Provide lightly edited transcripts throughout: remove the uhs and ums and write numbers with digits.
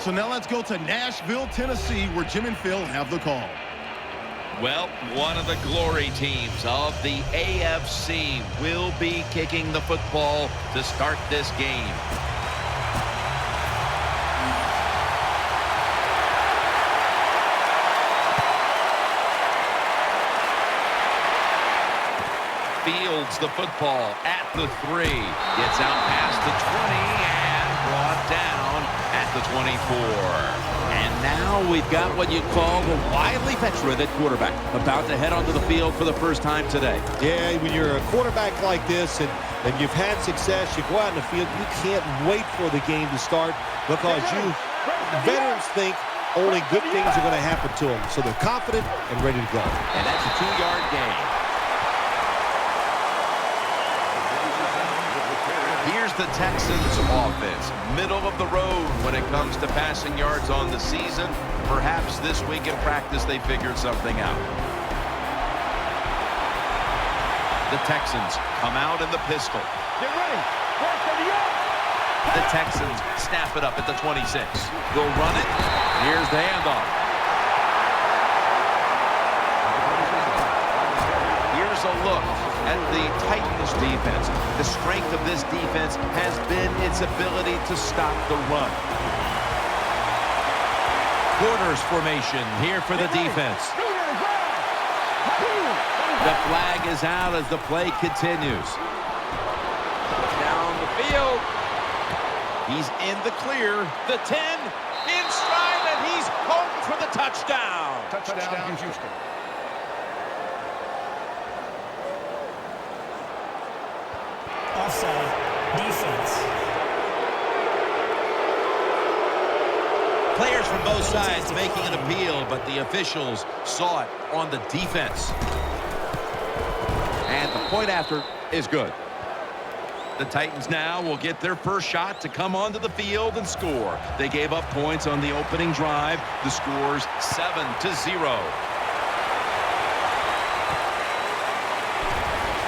So now let's go to Nashville, Tennessee, where Jim and Phil have the call. Well, one of the glory teams of the AFC will be kicking the football to start this game. Fields the football at the 3. Gets out past the 20 and brought down at the 24. And now we've got what you'd call the wily veteran at quarterback, about to head onto the field for the first time today. Yeah, when you're a quarterback like this and you've had success, you go out in the field, you can't wait for the game to start because veterans think only good things are going to happen to them. So they're confident and ready to go. And that's a 2-yard gain. Here's the Texans offense, middle of the road when it comes to passing yards on the season. Perhaps this week in practice they figured something out. The Texans come out in the pistol. Get ready. The Texans snap it up at the 26. They'll run it. Here's the handoff. Here's a look at the Titans defense. The strength of this defense has been its ability to stop the run. Quarters formation here for the defense. The flag is out as the play continues. Down the field. He's in the clear. The 10 in stride, and he's home for the touchdown. Touchdown, Houston. Offside, defense. Players from both sides making an appeal, but the officials saw it on the defense. And the point after is good. The Titans now will get their first shot to come onto the field and score. They gave up points on the opening drive. The score's 7-0.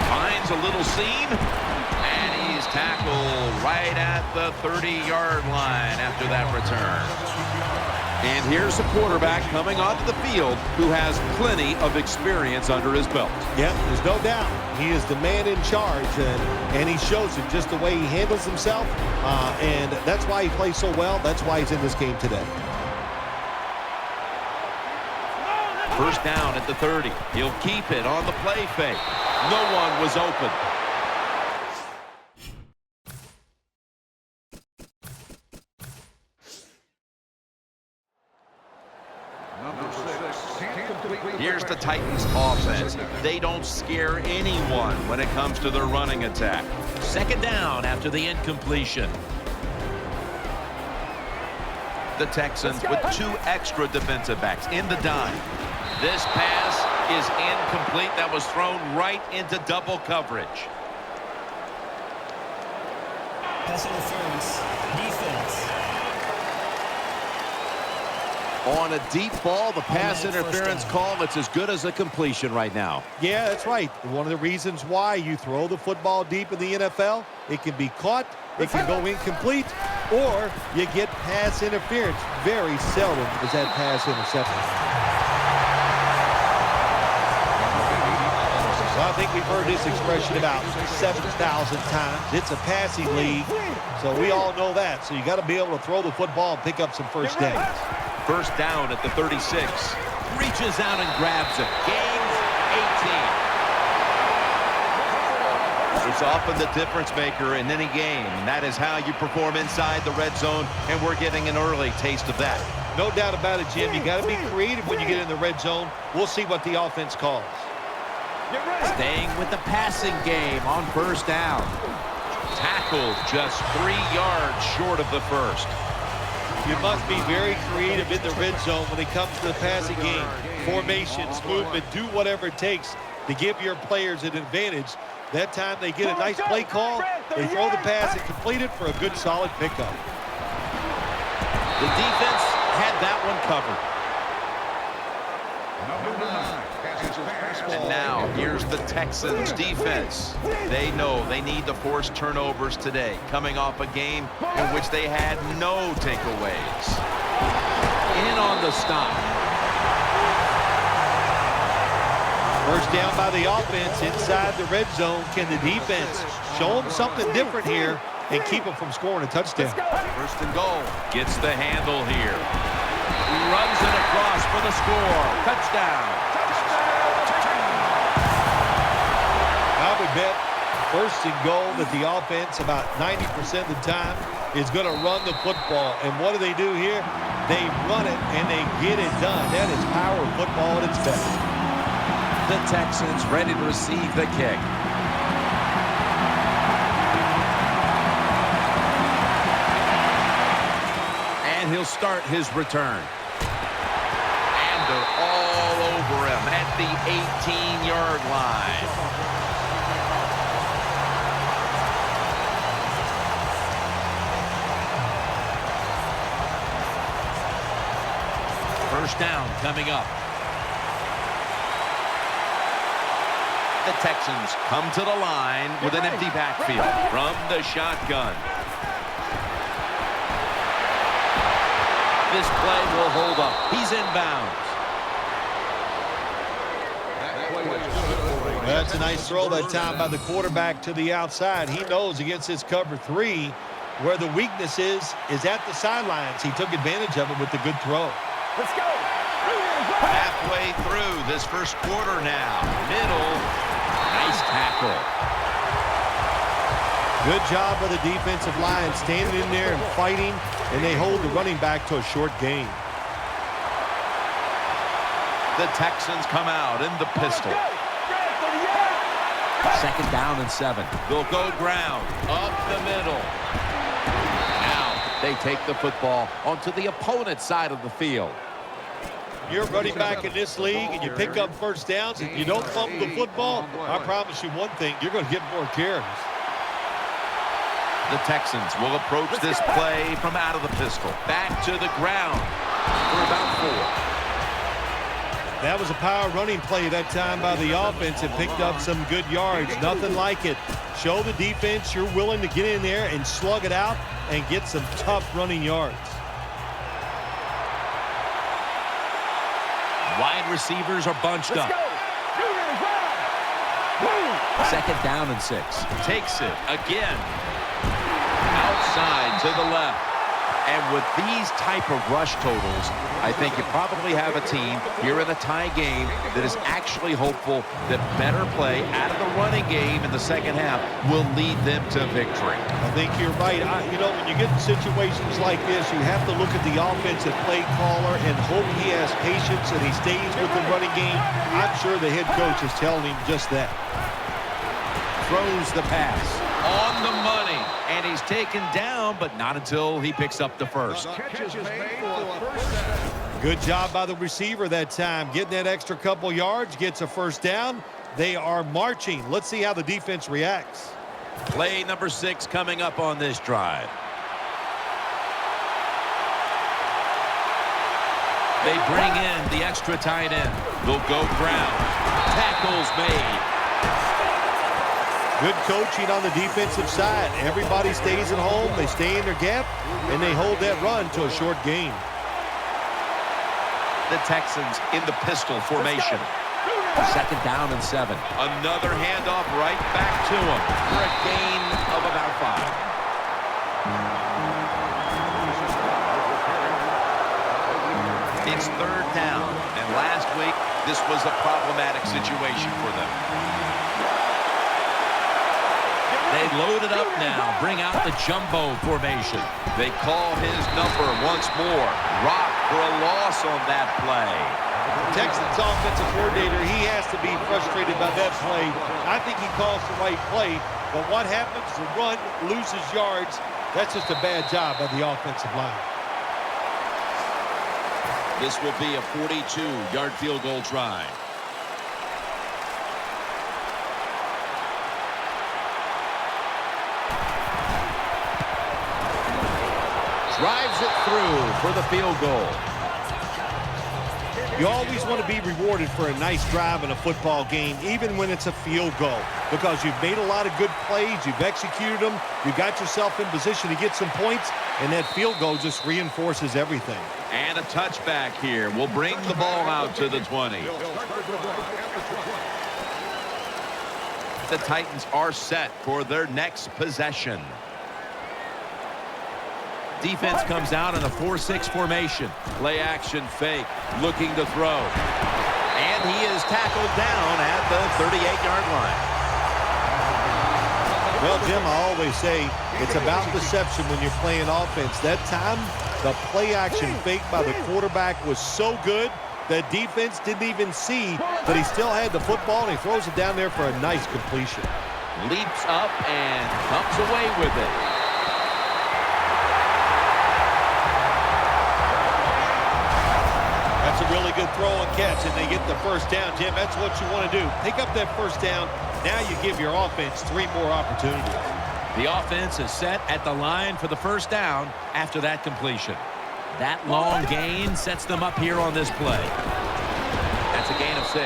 Finds a little seam. And he's tackled right at the 30-yard line after that return. And here's the quarterback coming onto the field who has plenty of experience under his belt. Yeah, there's no doubt. He is the man in charge, and he shows it just the way he handles himself, and that's why he plays so well. That's why he's in this game today. First down at the 30. He'll keep it on the play fake. No one was open. Here's the Titans offense. They don't scare anyone when it comes to their running attack. Second down after the incompletion. The Texans with 2 extra defensive backs in the dime. This pass is incomplete. That was thrown right into double coverage. Pass interference, defense. On a deep ball, the pass interference call, it's as good as a completion right now. Yeah, that's right. One of the reasons why you throw the football deep in the NFL, it can be caught, it can go incomplete, or you get pass interference. Very seldom is that pass intercepted. Well, I think we've heard this expression about 7,000 times. It's a passing league, so we all know that. So you got to be able to throw the football and pick up some first downs. First down at the 36. Reaches out and grabs it. Gains 18. It's often the difference maker in any game, and that is how you perform inside the red zone, and we're getting an early taste of that. No doubt about it, Jim. You got to be creative when you get in the red zone. We'll see what the offense calls. Staying with the passing game on first down. Tackled just 3 yards short of the first. You must be very creative in the red zone when it comes to the passing game. Formations, movement, do whatever it takes to give your players an advantage. That time they get a nice play call, they throw the pass and complete it for a good solid pickup. The defense had that one covered. And now, here's the Texans defense. They know they need to force turnovers today, coming off a game in which they had no takeaways. In on the stop. First down by the offense inside the red zone. Can the defense show them something different here and keep them from scoring a touchdown? First and goal. Gets the handle here. Runs it across for the score. Touchdown. I would bet first and goal that the offense about 90% of the time is going to run the football. And what do they do here? They run it and they get it done. That is power football at its best. The Texans ready to receive the kick. And he'll start his return. And they're all over him at the 18-yard line. First down coming up. The Texans come to the line with an empty backfield from the shotgun. This play will hold up. He's inbounds. That's a nice throw that time by the quarterback to the outside. He knows against this cover 3 where the weakness is at the sidelines. He took advantage of it with the good throw. Let's go. Halfway through this first quarter now. Middle. Nice tackle. Good job by the defensive line standing in there and fighting, and they hold the running back to a short gain. The Texans come out in the pistol. Second down and 7. They'll go ground up the middle. Now they take the football onto the opponent's side of the field. You're running back in this league and you pick up first downs and you don't fumble the football, I promise you one thing, you're going to get more carries. The Texans will approach this play from out of the pistol. Back to the ground for about 4. That was a power running play that time by the offense. It picked up some good yards. Nothing like it. Show the defense you're willing to get in there and slug it out and get some tough running yards. Wide receivers are bunched up. Second down and 6. Takes it again. Outside to the left. And with these type of rush totals, I think you probably have a team here in a tie game that is actually hopeful that better play out of the running game in the second half will lead them to victory. I think you're right. When you get in situations like this, you have to look at the offensive play caller and hope he has patience and he stays with the running game. I'm sure the head coach is telling him just that. Throws the pass on the money, and he's taken down, but not until he picks up the first. Good job by the receiver that time. Getting that extra couple yards, gets a first down. They are marching. Let's see how the defense reacts. Play number 6 coming up on this drive. They bring in the extra tight end. They'll go ground. Tackles made. Good coaching on the defensive side. Everybody stays at home. They stay in their gap, and they hold that run to a short gain. The Texans in the pistol formation. Second down and 7. Another handoff right back to him for a gain of about 5. It's third down, and last week this was a problematic situation for them. They load it up now, bring out the jumbo formation. They call his number once more. Rock for a loss on that play. The Texans offensive coordinator, he has to be frustrated by that play. I think he calls the right play, but what happens? The run loses yards. That's just a bad job by the offensive line. This will be a 42-yard field goal try. Drives it through for the field goal. You always want to be rewarded for a nice drive in a football game, even when it's a field goal, because you've made a lot of good plays, you've executed them, you got yourself in position to get some points, and that field goal just reinforces everything. And a touchback here will bring the ball out to the 20. The Titans are set for their next possession. Defense comes out in a 4-6 formation. Play action fake, looking to throw. And he is tackled down at the 38-yard line. Well, Jim, I always say it's about deception when you're playing offense. That time, the play action fake by the quarterback was so good that defense didn't even see that he still had the football, and he throws it down there for a nice completion. Leaps up and comes away with it. That's a really good throw and catch, and they get the first down, Jim. That's what you want to do. Pick up that first down. Now you give your offense 3 more opportunities. The offense is set at the line for the first down after that completion. That long gain sets them up here on this play. That's a gain of 6.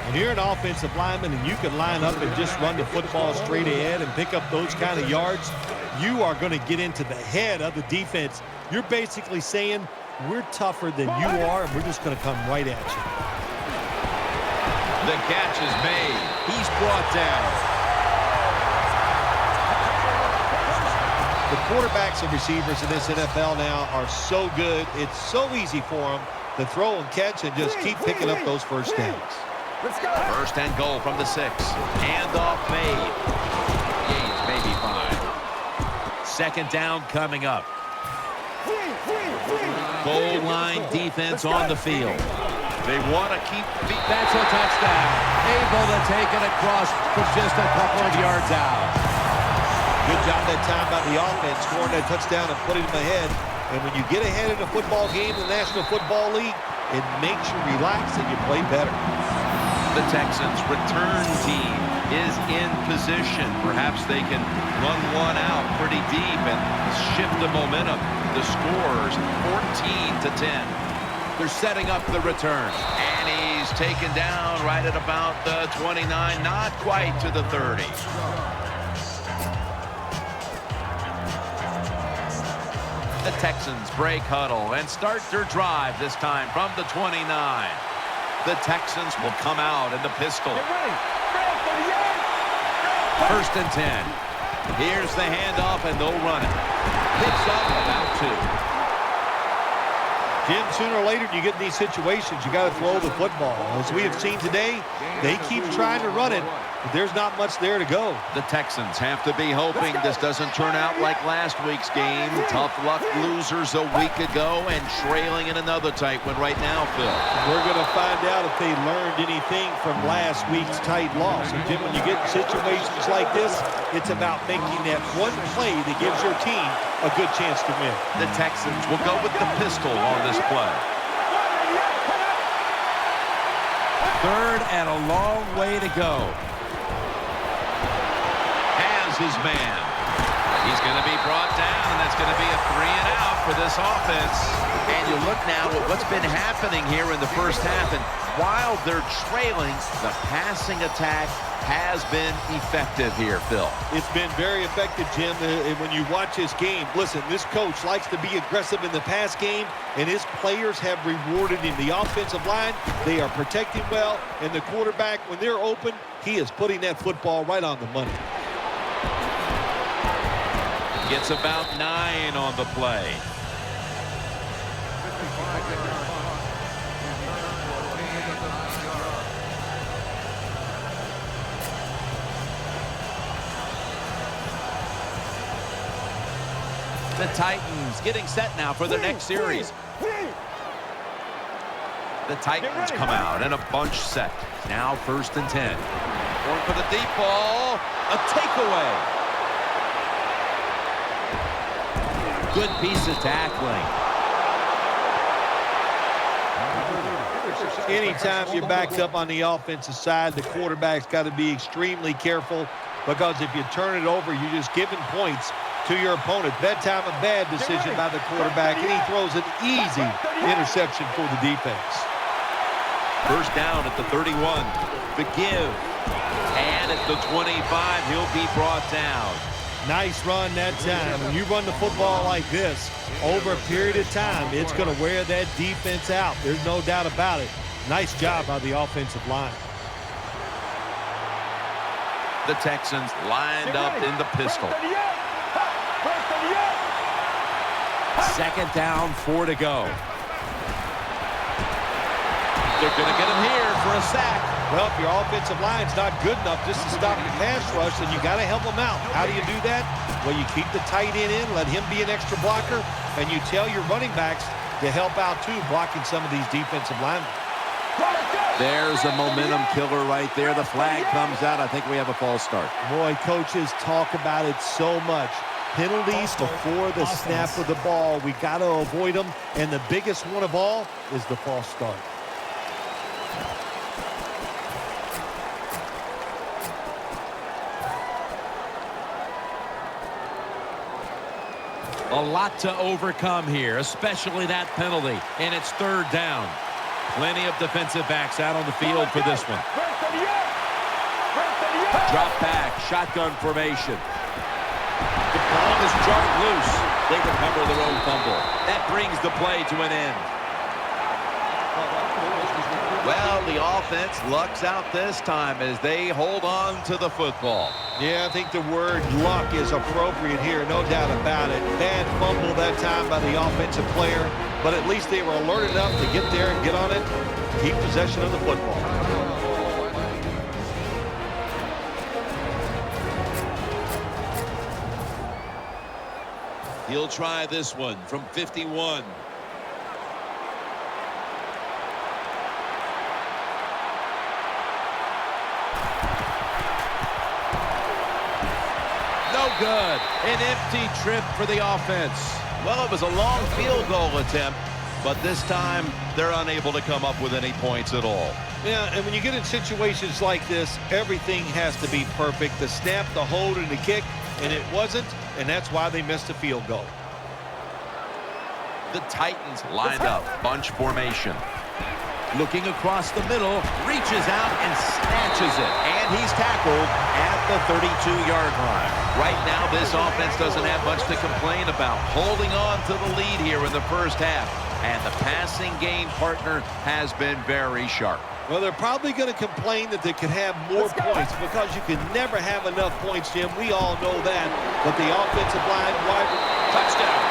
When you're an offensive lineman and you can line up and just run the football straight ahead and pick up those kind of yards, you are going to get into the head of the defense. You're basically saying, we're tougher than you are, and we're just going to come right at you. The catch is made. He's brought down. The quarterbacks and receivers in this NFL now are so good. It's so easy for them to throw and catch and just keep picking up those first downs. First and goal from the 6. Handoff made. Gains maybe 5. Second down coming up. Goal line defense on the field. They want to keep feet. That's a touchdown. Able to take it across for just a couple of yards out. Good job that time by the offense, scoring that touchdown and putting them ahead. And when you get ahead in a football game in the National Football League, it makes you relax and you play better. The Texans' return team is in position. Perhaps they can run one out pretty deep and shift the momentum. The score's 14-10. They're setting up the return. And he's taken down right at about the 29, not quite to the 30. The Texans break huddle and start their drive this time from the 29. The Texans will come out in the pistol. First and 10. Here's the handoff, and they'll run it. Picks up about 2. Jim, sooner or later you get in these situations, you got to throw the football. As we have seen today, they keep trying to run it, but there's not much there to go. The Texans have to be hoping this doesn't turn out like last week's game. Tough luck losers a week ago and trailing in another tight one right now, Phil. We're going to find out if they learned anything from last week's tight loss. And Jim, when you get in situations like this, it's about making that one play that gives your team a good chance to win. The Texans will go with the pistol on this play. Third and a long way to go. Has his man. He's going to be brought down, and that's going to be a 3 and out for this offense. And you look now at what's been happening here in the first half, and while they're trailing, the passing attack has been effective here, Phil. It's been very effective, Jim. And when you watch this game, listen, this coach likes to be aggressive in the pass game, and his players have rewarded him. The offensive line, they are protecting well, and the quarterback, when they're open, he is putting that football right on the money. Gets about 9 on the play. The Titans getting set now for the next series. The Titans come out in a bunch set. Now first and 10. Going for the deep ball. A takeaway. Good piece of tackling. Anytime you're backed up on the offensive side, the quarterback's got to be extremely careful, because if you turn it over, you're just giving points to your opponent. That time a bad decision by the quarterback, and he throws an easy interception for the defense. First down at the 31. The give. And at the 25, he'll be brought down. Nice run that time. When you run the football like this, over a period of time, it's going to wear that defense out. There's no doubt about it. Nice job by the offensive line. The Texans lined up in the pistol. Second down, 4 to go. They're going to get him here for a sack. Well, if your offensive line's not good enough just to stop the pass rush, then you got to help them out. How do you do that? Well, you keep the tight end in, let him be an extra blocker, and you tell your running backs to help out, too, blocking some of these defensive linemen. There's a momentum killer right there. The flag comes out. I think we have a false start. Boy, coaches talk about it so much. Penalties before the snap of the ball. We got to avoid them, and the biggest one of all is the false start. A lot to overcome here, especially that penalty, and it's third down. Plenty of defensive backs out on the field for this one. Drop back, shotgun formation. The ball is jarred loose. They recover their own fumble. That brings the play to an end. Well, the offense lucks out this time as they hold on to the football. Yeah, I think the word luck is appropriate here, no doubt about it. Bad fumble that time by the offensive player, but at least they were alert enough to get there and get on it, keep possession of the football. He'll try this one from 51. No good. An empty trip for the offense. Well, it was a long field goal attempt, but this time they're unable to come up with any points at all. Yeah, and when you get in situations like this, everything has to be perfect. The snap, the hold, and the kick, and it wasn't, and that's why they missed a field goal. The Titans lined up, bunch formation. Looking across the middle, reaches out and snatches it. And he's tackled at the 32-yard line. Right now, this offense doesn't have much to complain about. Holding on to the lead here in the first half. And the passing game partner has been very sharp. Well, they're probably going to complain that they could have more points because you can never have enough points, Jim. We all know that. But the offensive line, touchdown.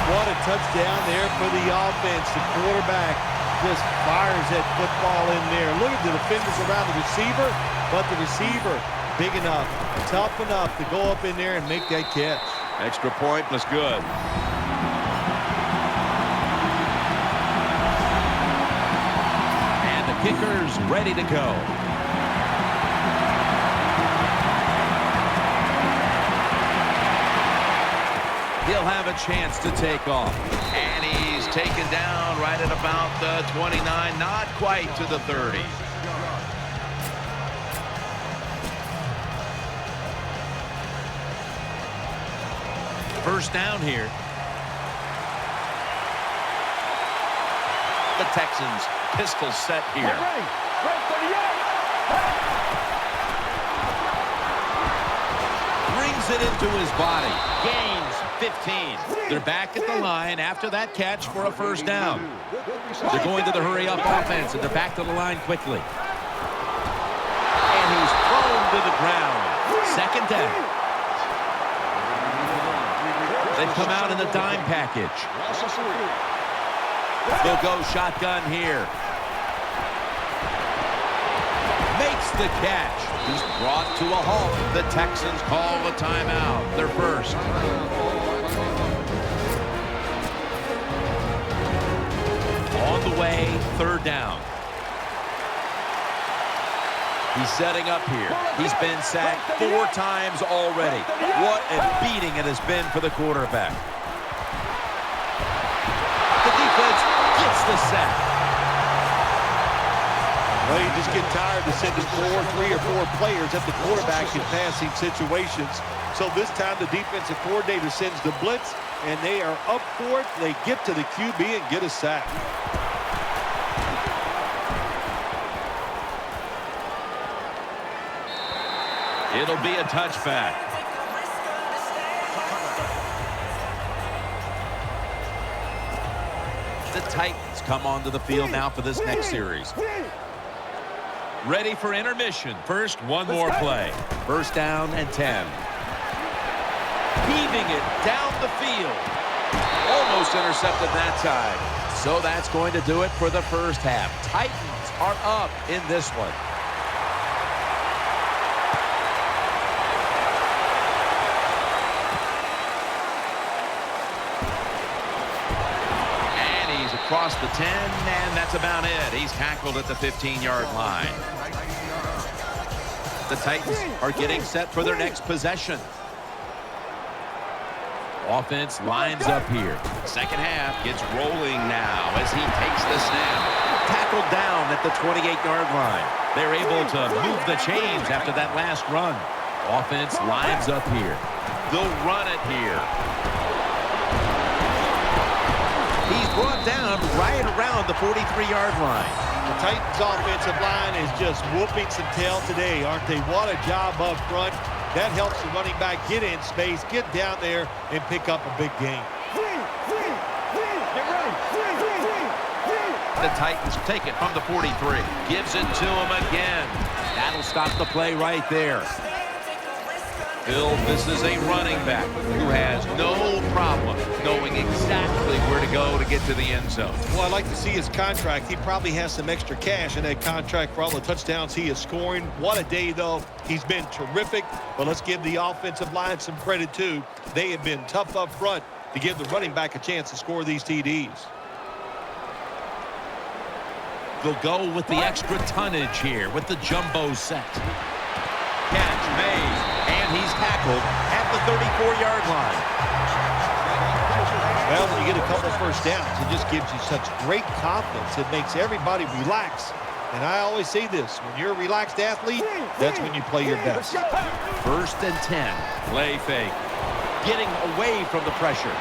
What a touchdown there for the offense. The quarterback just fires that football in there. Look at the defenders around the receiver, but the receiver big enough, tough enough to go up in there and make that catch. Extra point was good. And the kicker's ready to go. He'll have a chance to take off. And he's taken down right at about the 29, not quite to the 30. First down here. The Texans pistol set here. Brings it into his body. Gains 15. They're back at the line after that catch for a first down. They're going to the hurry-up offense, and they're back to the line quickly. And he's thrown to the ground. Second down. They've come out in the dime package. They'll go shotgun here. Makes the catch. He's brought to a halt. The Texans call a timeout. Their first. On the way, third down. He's setting up here. He's been sacked 4 times already. What a beating it has been for the quarterback. The defense gets the sack. Well, you just get tired of sending 3 or 4 players at the quarterback in passing situations. So this time the defensive coordinator sends the blitz, and they are up for it. They get to the QB and get a sack. It'll be a touchback. The Titans come onto the field now for this next series. Ready for intermission. First, one more play. First down and 10. Heaving it down the field. Almost intercepted that time. So that's going to do it for the first half. Titans are up in this one. Across the 10, and that's about it. He's tackled at the 15-yard line. The Titans are getting set for their next possession. Offense lines up here. Second half gets rolling now as he takes the snap. Tackled down at the 28-yard line. They're able to move the chains after that last run. Offense lines up here. They'll run it here. He's brought down right around the 43-yard line. The Titans offensive line is just whooping some tail today, aren't they? What a job up front. That helps the running back get in space, get down there, and pick up a big gain. The Titans take it from the 43. Gives it to him again. That'll stop the play right there. Bill, this is a running back who has no problem knowing exactly where to go to get to the end zone. Well, I'd like to see his contract. He probably has some extra cash in that contract for all the touchdowns he is scoring. What a day, though. He's been terrific. But let's give the offensive line some credit, too. They have been tough up front to give the running back a chance to score these TDs. They'll go with the extra tonnage here with the jumbo set. Catch made. And he's tackled at the 34-yard line. Well, when you get a couple first downs, it just gives you such great confidence. It makes everybody relax. And I always say this, when you're a relaxed athlete, that's when you play your best. First and 10. Play fake. Getting away from the pressure.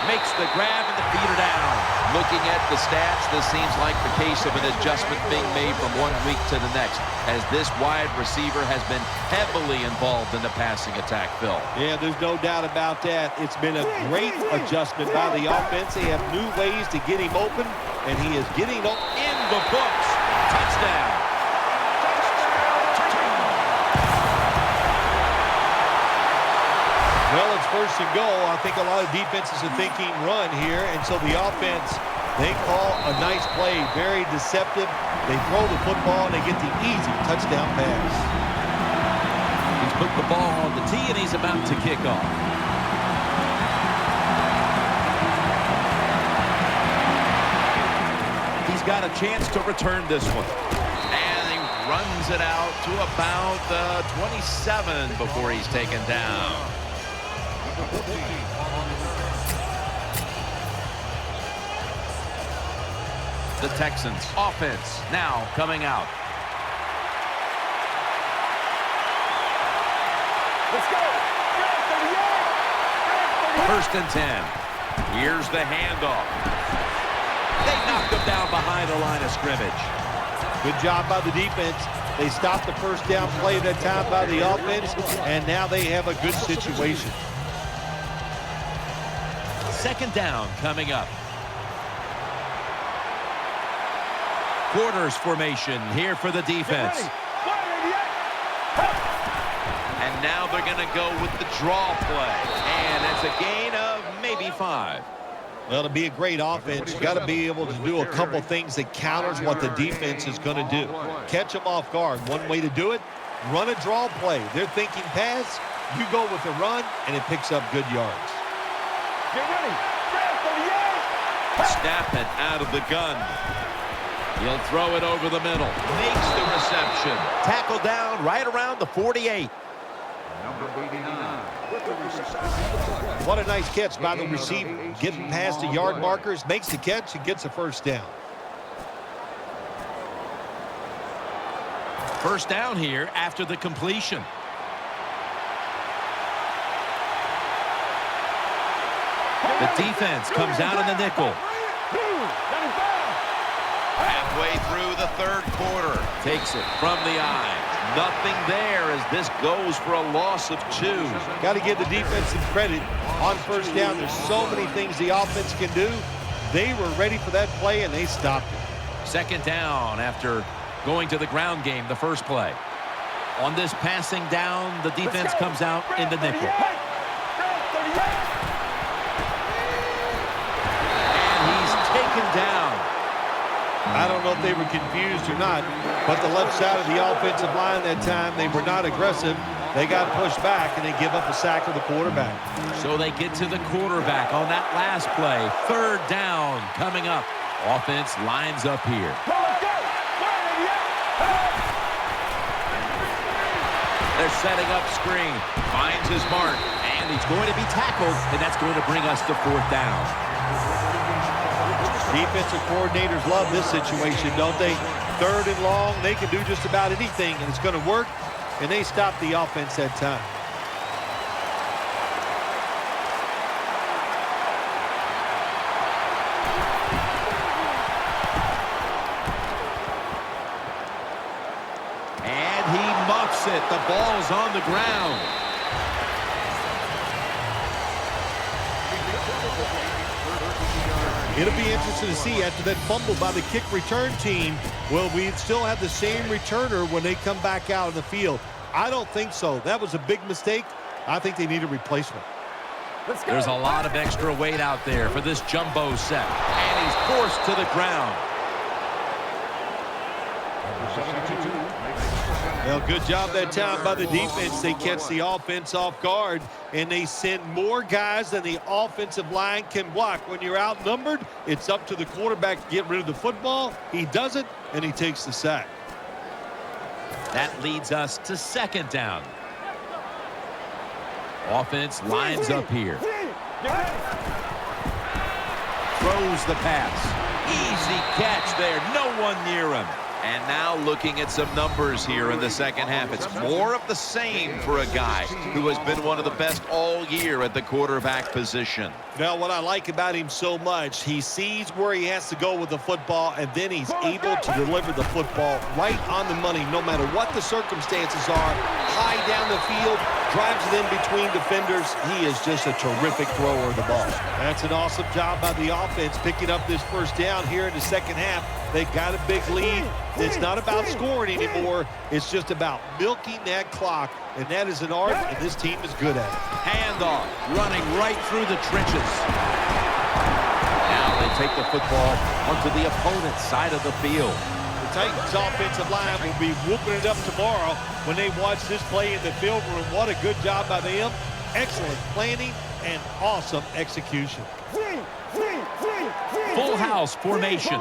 Makes the grab and the feet are down. Looking at the stats, this seems like the case of an adjustment being made from one week to the next, as this wide receiver has been heavily involved in the passing attack, Phil. Yeah, there's no doubt about that. It's been a great adjustment by the offense. They have new ways to get him open, and he is getting open. In the books. Touchdown. Well, it's first and goal. I think a lot of defenses are thinking run here, and so the offense, they call a nice play, very deceptive. They throw the football, and they get the easy touchdown pass. He's put the ball on the tee, and he's about to kick off. He's got a chance to return this one. And he runs it out to about the 27 before he's taken down. The Texans offense now coming out. Let's go. First and 10. Here's the handoff. They knocked him down behind the line of scrimmage. Good job by the defense. They stopped the first down play that time by the offense, and now they have a good situation. Second down coming up. Quarters formation here for the defense. And now they're going to go with the draw play. And it's a gain of maybe 5. Well, to be a great offense, you got to be able to do a couple things that counters what the defense is going to do. Catch them off guard. One way to do it, run a draw play. They're thinking pass, you go with the run, and it picks up good yards. Get ready. Snap it out of the gun. He'll throw it over the middle. Makes the reception. Tackle down right around the 48. Number 89. What a nice catch by the receiver. Getting past the yard markers, makes the catch, and gets a first down. First down here after the completion. The defense comes out in the nickel. Halfway through the third quarter. Takes it from the eye. Nothing there as this goes for a loss of 2. Got to give the defense some credit on first down. There's so many things the offense can do. They were ready for that play, and they stopped it. Second down after going to the ground game the first play. On this passing down, the defense comes out in the nickel. And he's taken down. I don't know if they were confused or not, but the left side of the offensive line that time, they were not aggressive. They got pushed back, and they give up a sack of the quarterback. So they get to the quarterback on that last play. Third down coming up. Offense lines up here. They're setting up screen. Finds his mark, and he's going to be tackled, and that's going to bring us to fourth down. Defensive coordinators love this situation, don't they? Third and long, they can do just about anything, and it's going to work, and they stop the offense that time. And he muffs it. The ball's on the ground. It'll be interesting to see after that fumble by the kick return team, will we still have the same returner when they come back out in the field? I don't think so. That was a big mistake. I think they need a replacement. There's a lot of extra weight out there for this jumbo set. And he's forced to the ground. Well, good job that time by the defense. They catch the offense off guard, and they send more guys than the offensive line can block. When you're outnumbered, it's up to the quarterback to get rid of the football. He does it, and he takes the sack. That leads us to second down. Offense lines up here. Throws the pass. Easy catch there. No one near him. And now looking at some numbers here in the second half. It's more of the same for a guy who has been one of the best all year at the quarterback position. Now, what I like about him so much, he sees where he has to go with the football, and then he's able to deliver the football right on the money, no matter what the circumstances are. High down the field, drives it in between defenders. He is just a terrific thrower of the ball. That's an awesome job by the offense, picking up this first down here in the second half. They got a big lead. It's not about scoring anymore. It's just about milking that clock, and that is an art, and this team is good at it. Handoff, running right through the trenches. Now they take the football onto the opponent's side of the field. The Titans offensive line will be whooping it up tomorrow when they watch this play in the film room. What a good job by them. Excellent planning and awesome execution. Full house formation.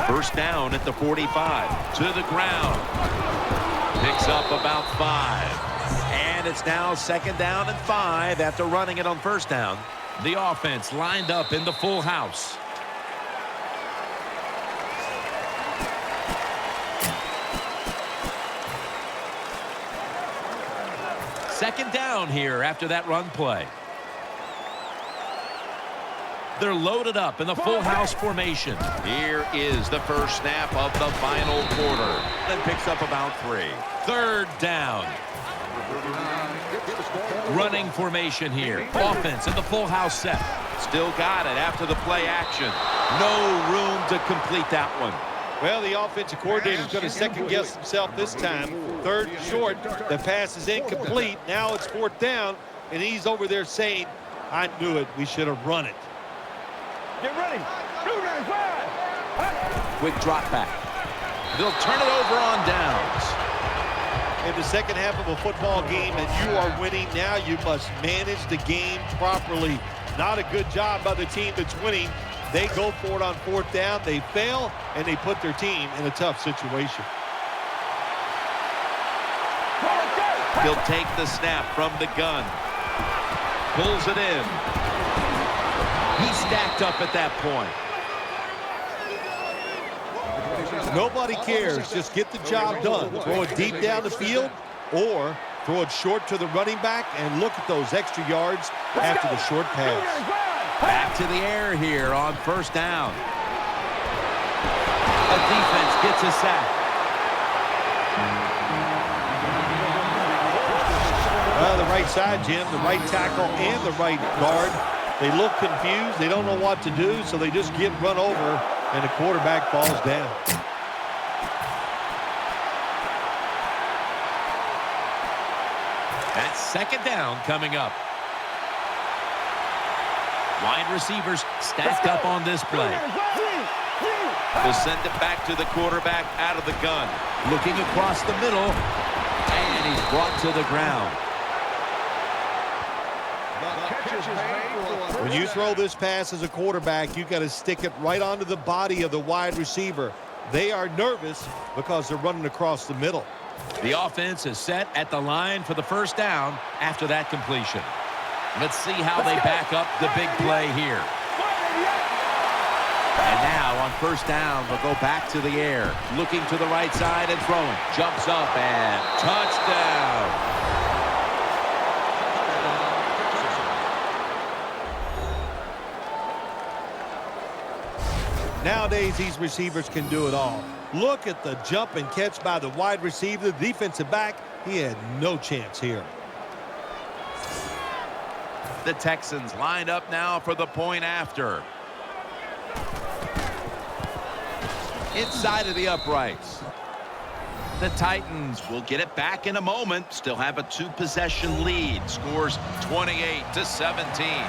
First down at the 45. To the ground. Picks up about 5. And it's now second down and 5 after running it on first down. The offense lined up in the full house. Second down here after that run play. They're loaded up in the full house formation. Here is the first snap of the final quarter. Then picks up about 3. Third down. Running formation here. Offense in the full house set. Still got it after the play action. No room to complete that one. Well, the offensive coordinator is going to second-guess himself this time. Third and short. The pass is incomplete. Now it's fourth down, and he's over there saying, I knew it. We should have run it. Get ready. Quick drop back. They'll turn it over on downs. In the second half of a football game and you are winning, now you must manage the game properly. Not a good job by the team that's winning. They go for it on fourth down. They fail, and they put their team in a tough situation. He'll take the snap from the gun. Pulls it in. He's stacked up at that point. Nobody cares. Just get the job done. Throw it deep down the field or throw it short to the running back, and look at those extra yards after the short pass. Back to the air here on first down. The defense gets a sack. Well, the right side, Jim, the right tackle and the right guard. They look confused. They don't know what to do, so they just get run over, and the quarterback falls down. That's second down coming up. Wide receivers stacked up on this play. They'll send it back to the quarterback out of the gun. Looking across the middle, and he's brought to the ground. When you throw this pass as a quarterback, you got to stick it right onto the body of the wide receiver. They are nervous because they're running across the middle. The offense is set at the line for the first down after that completion. Let's see how they back up the big play here. And now on first down, they'll go back to the air. Looking to the right side and throwing. Jumps up and touchdown. Nowadays, these receivers can do it all. Look at the jump and catch by the wide receiver. The defensive back, he had no chance here. The Texans line up now for the point after. Inside of the uprights. The Titans will get it back in a moment. Still have a two-possession lead. Scores 28-17.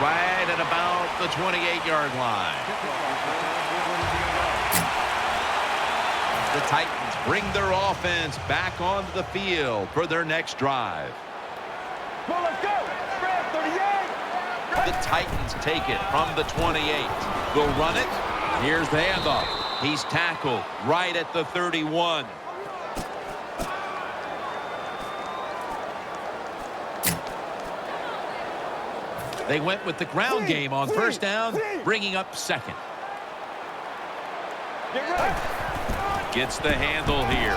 Right at about the 28-yard line. The Titans bring their offense back onto the field for their next drive. Well, let's go. The Titans take it from the 28. They'll run it. Here's the handoff. He's tackled right at the 31. They went with the ground game on first down, bringing up second. Gets the handle here.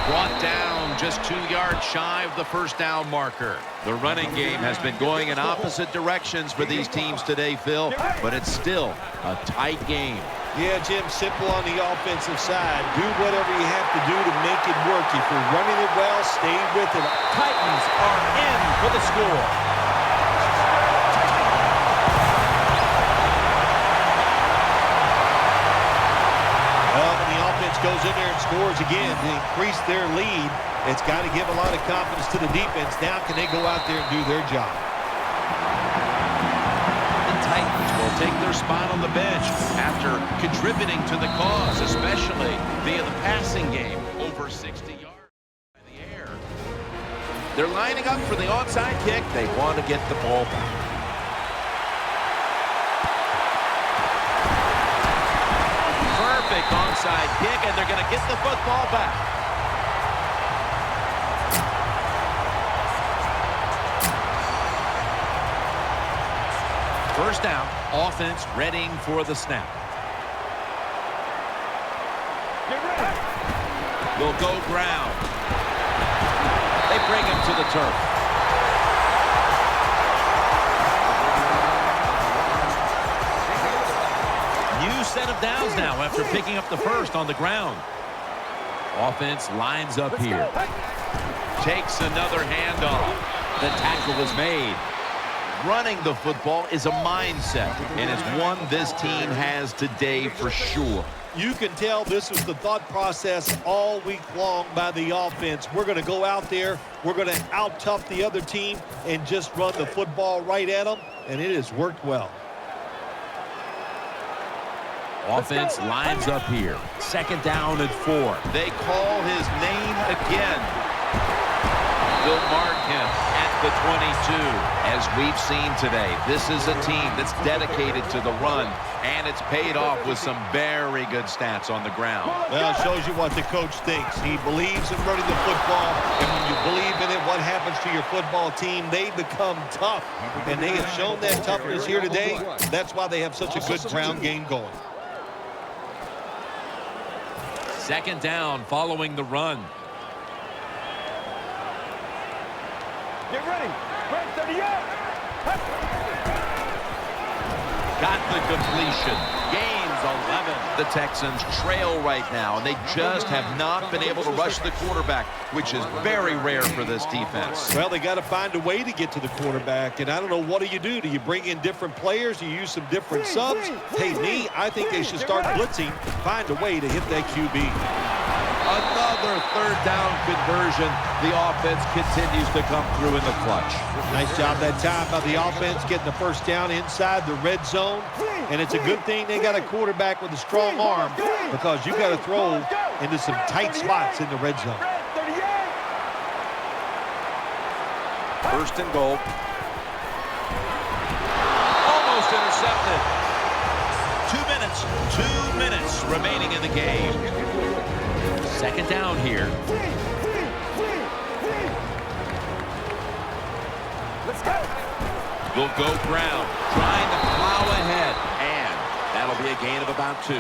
Brought down just 2 yards shy of the first down marker. The running game has been going in opposite directions for these teams today, Phil, but it's still a tight game. Yeah, Jim, simple on the offensive side. Do whatever you have to do to make it work. If you're running it well, stay with it. Titans are in for the score. Goes in there and scores again to increase their lead. It's got to give a lot of confidence to the defense. Now can they go out there and do their job? The Titans will take their spot on the bench after contributing to the cause, especially via the passing game, over 60 yards in the air. They're lining up for the onside kick. They want to get the ball back. Perfect onside kick, and they're going to get the football back. First down, offense readying for the snap. Will go ground. They bring him to the turf. New set of downs now after picking up the first on the ground. Offense lines up here. Takes another handoff. The tackle is made. Running the football is a mindset, and it's one this team has today for sure. You can tell this was the thought process all week long by the offense. We're going to go out there. We're going to out-tough the other team and just run the football right at them, and it has worked well. Offense lines up here. Second down and 4. They call his name again. They'll mark him at the 22. As we've seen today, this is a team that's dedicated to the run, and it's paid off with some very good stats on the ground. Well, it shows you what the coach thinks. He believes in running the football, and when you believe in it, what happens to your football team? They become tough, and they have shown that toughness here today. That's why they have such a good ground game going. Second down following the run. Get ready. Break 38. Got the completion. Gains 11. The Texans trail right now, and they just have not been able to rush the quarterback, which is very rare for this defense. Well, they got to find a way to get to the quarterback, and I don't know, what do? Do you bring in different players? Do you use some different subs? Hey, I think they should start blitzing, find a way to hit that QB. Another third down conversion. The offense continues to come through in the clutch. Nice job that time by the offense getting the first down inside the red zone. And it's a good thing they got a quarterback with a strong arm, because you got to throw into some tight spots in the red zone. First and goal. Almost intercepted. 2 minutes remaining in the game. Second down here. Let's go. Will go ground, trying to plow ahead, and that'll be a gain of about 2.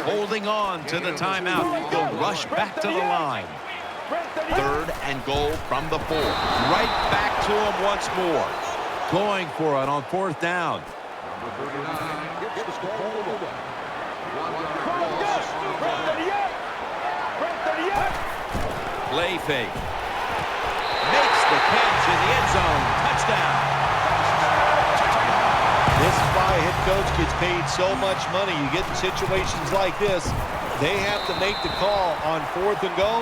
Holding on to the timeout. He'll rush back to the line. Third and goal from the 4. Right back to him once more. Going for it on fourth down. Play fake. Makes the catch in the end zone. Touchdown. This is why a head coach gets paid so much money. You get in situations like this, they have to make the call on fourth and go.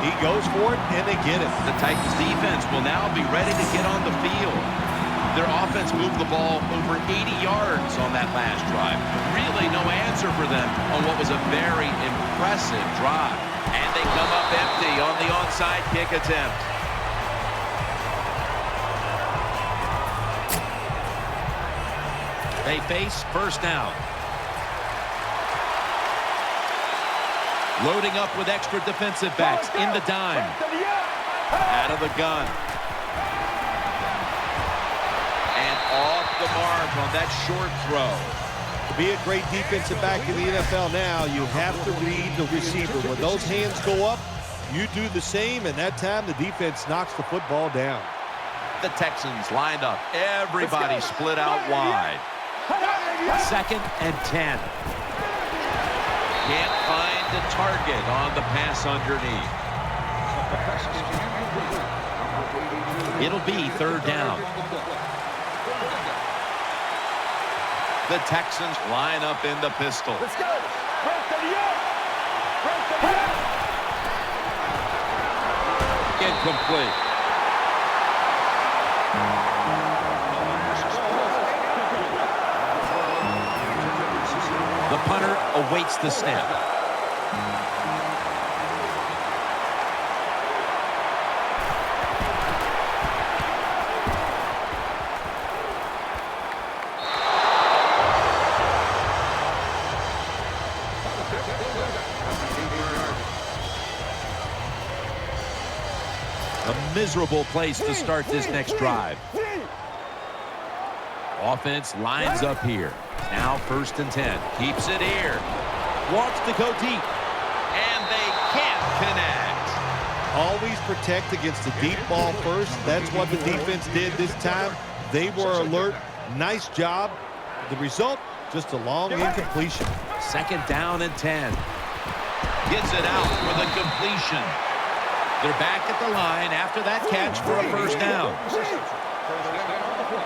He goes for it, and they get it. The Titans defense will now be ready to get on the field. Their offense moved the ball over 80 yards on that last drive. Really no answer for them on what was a very impressive drive. And they come up empty on the onside kick attempt. They face first down. Loading up with extra defensive backs in the dime. Out of the gun. And off the mark on that short throw. To be a great defensive back in the NFL now, you have to read the receiver. When those hands go up, you do the same, and that time the defense knocks the football down. The Texans lined up. Everybody split out wide. Second and 10. Can't find the target on the pass underneath. It'll be third down. The Texans line up in the pistol. Let's go. Break 38. Incomplete. The punter awaits the snap. A miserable place to start this next drive. Offense lines up here. Now first and 10. Keeps it here. Wants to go deep. And they can't connect. Always protect against the deep ball first. That's what the defense did this time. They were alert. Nice job. The result, just a long incompletion. Second down and 10. Gets it out for the completion. They're back at the line after that catch for a first down.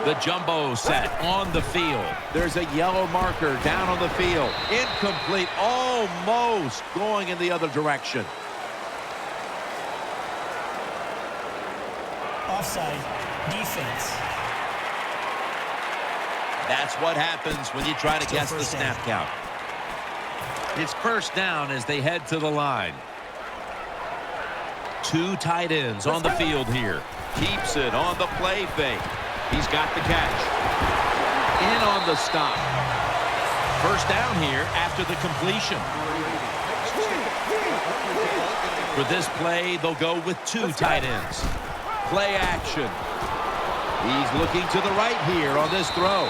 The jumbo set on the field. There's a yellow marker down on the field. Incomplete, almost going in the other direction. Offside. Defense. That's what happens when you try to guess the snap count. It's first down as they head to the line. Two tight ends on the field here. Keeps it on the play fake. He's got the catch. In on the stop. First down here after the completion. For this play, they'll go with two tight ends. Play action. He's looking to the right here on this throw.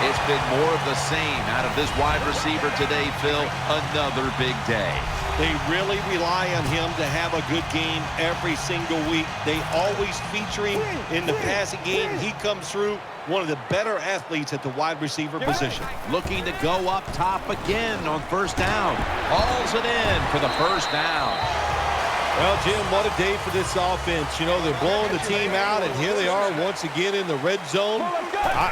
It's been more of the same out of this wide receiver today, Phil. Another big day. They really rely on him to have a good game every single week. They always feature him in the passing game. He comes through, one of the better athletes at the wide receiver position. Looking to go up top again on first down. Hauls it in for the first down. Well, Jim, what a day for this offense. You know, they're blowing the team out, and here they are once again in the red zone.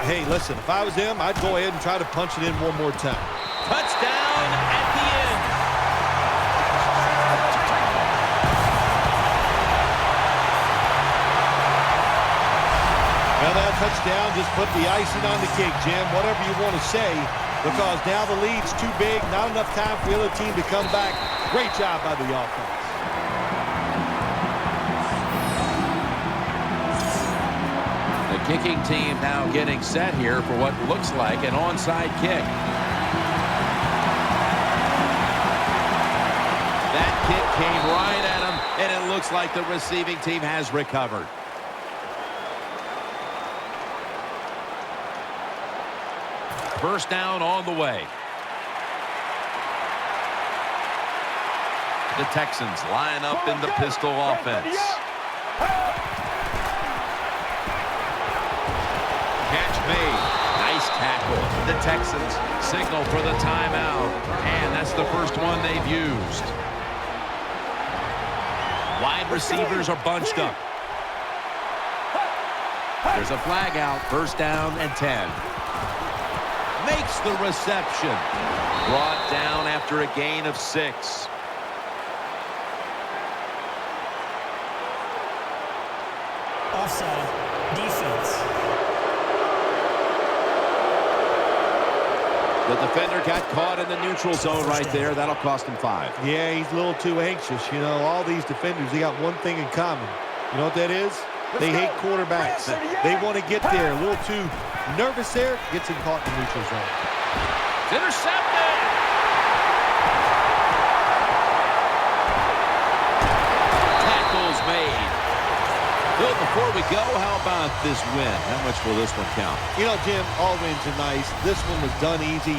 Hey, listen, if I was them, I'd go ahead and try to punch it in one more time. Touchdown at the end. Well, that touchdown just put the icing on the cake, Jim, whatever you want to say, because now the lead's too big, not enough time for the other team to come back. Great job by the offense. The kicking team now getting set here for what looks like an onside kick. That kick came right at him, and it looks like the receiving team has recovered. First down on the way. The Texans line up in the pistol offense. Catch made. Nice tackle. The Texans signal for the timeout, and that's the first one they've used. Wide receivers are bunched up. There's a flag out. First down and 10. Makes the reception. Brought down after a gain of 6. Offside. Defense. The defender got caught in the neutral zone right there. That'll cost him 5. Yeah, he's a little too anxious. You know, all these defenders, they got one thing in common. You know what that is? They hate quarterbacks. They want to get there. A little too nervous there. Gets him caught in the neutral zone. It's intercepted. Tackles made. Bill, before we go, how about this win? How much will this one count? You know, Jim, all wins are nice. This one was done easy.